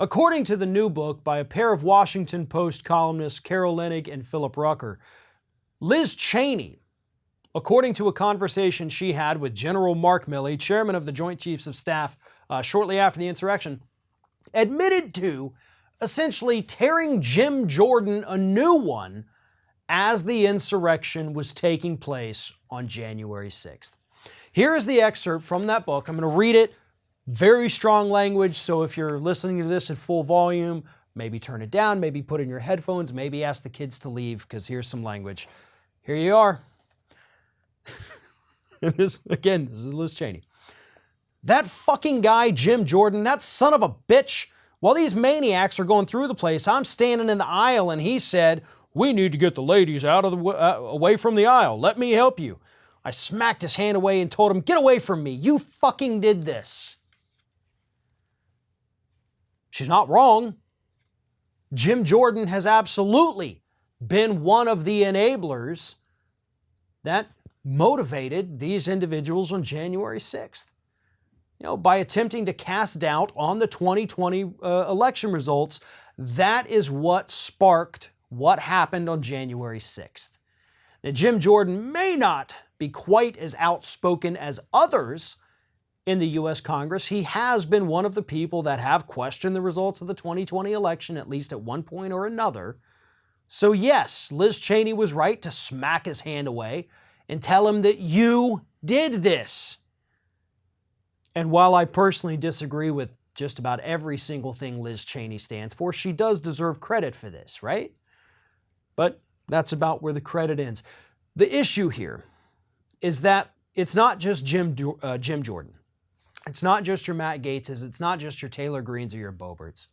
According to the new book by a pair of Washington Post columnists, Carol Leonnig and Philip Rucker, Liz Cheney, according to a conversation she had with General Mark Milley, chairman of the Joint Chiefs of Staff, shortly after the insurrection, admitted to essentially tearing Jim Jordan a new one as the insurrection was taking place on January 6th. Here is the excerpt from that book. I'm going to read it. Very strong language, so if you're listening to this at full volume, maybe turn it down, maybe put in your headphones, maybe ask the kids to leave, because here's some language. Here you are. This is Liz Cheney. That fucking guy, Jim Jordan, that son of a bitch, while these maniacs are going through the place, I'm standing in the aisle and he said, "We need to get the ladies out of the away from the aisle. Let me help you." I smacked his hand away and told him, "Get away from me. You fucking did this." She's not wrong. Jim Jordan has absolutely been one of the enablers that motivated these individuals on January 6th. By attempting to cast doubt on the 2020 election results, that is what sparked what happened on January 6th. Now, Jim Jordan may not be quite as outspoken as others in the U.S. Congress. He has been one of the people that have questioned the results of the 2020 election, at least at one point or another. So yes, Liz Cheney was right to smack his hand away and tell him that you did this. And while I personally disagree with just about every single thing Liz Cheney stands for, she does deserve credit for this, right? But that's about where the credit ends. The issue here is that it's not just Jim Jordan. It's not just your Matt Gaetzes. It's not just your Taylor Greens or your Boeberts.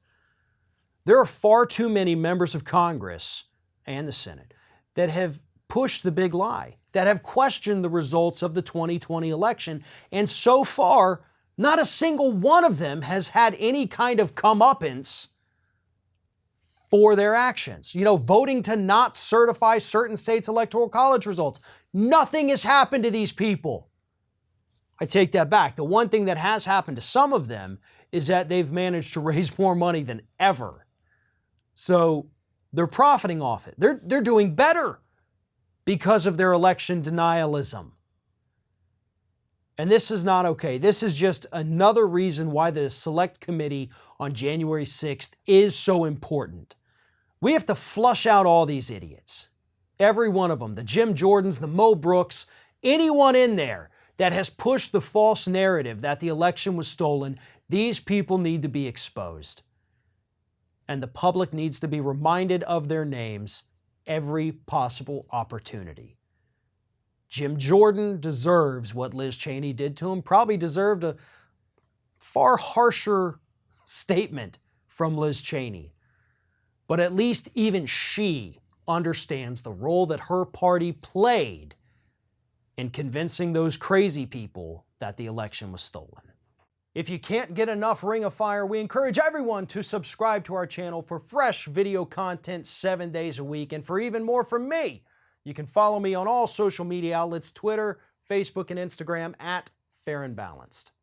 There are far too many members of Congress and the Senate that have pushed the big lie, that have questioned the results of the 2020 election, and so far, not a single one of them has had any kind of comeuppance for their actions. Voting to not certify certain states' electoral college results. Nothing has happened to these people. I take that back. The one thing that has happened to some of them is that they've managed to raise more money than ever. So they're profiting off it. They're doing better because of their election denialism. And this is not okay. This is just another reason why the Select Committee on January 6th is so important. We have to flush out all these idiots. Every one of them. The Jim Jordans, the Mo Brooks, anyone in there that has pushed the false narrative that the election was stolen. These people need to be exposed. And the public needs to be reminded of their names every possible opportunity. Jim Jordan deserves what Liz Cheney did to him, probably deserved a far harsher statement from Liz Cheney. But at least even she understands the role that her party played in convincing those crazy people that the election was stolen. If you can't get enough Ring of Fire, we encourage everyone to subscribe to our channel for fresh video content 7 days a week. And for even more from me, you can follow me on all social media outlets, Twitter, Facebook, and Instagram at Fair and Balanced.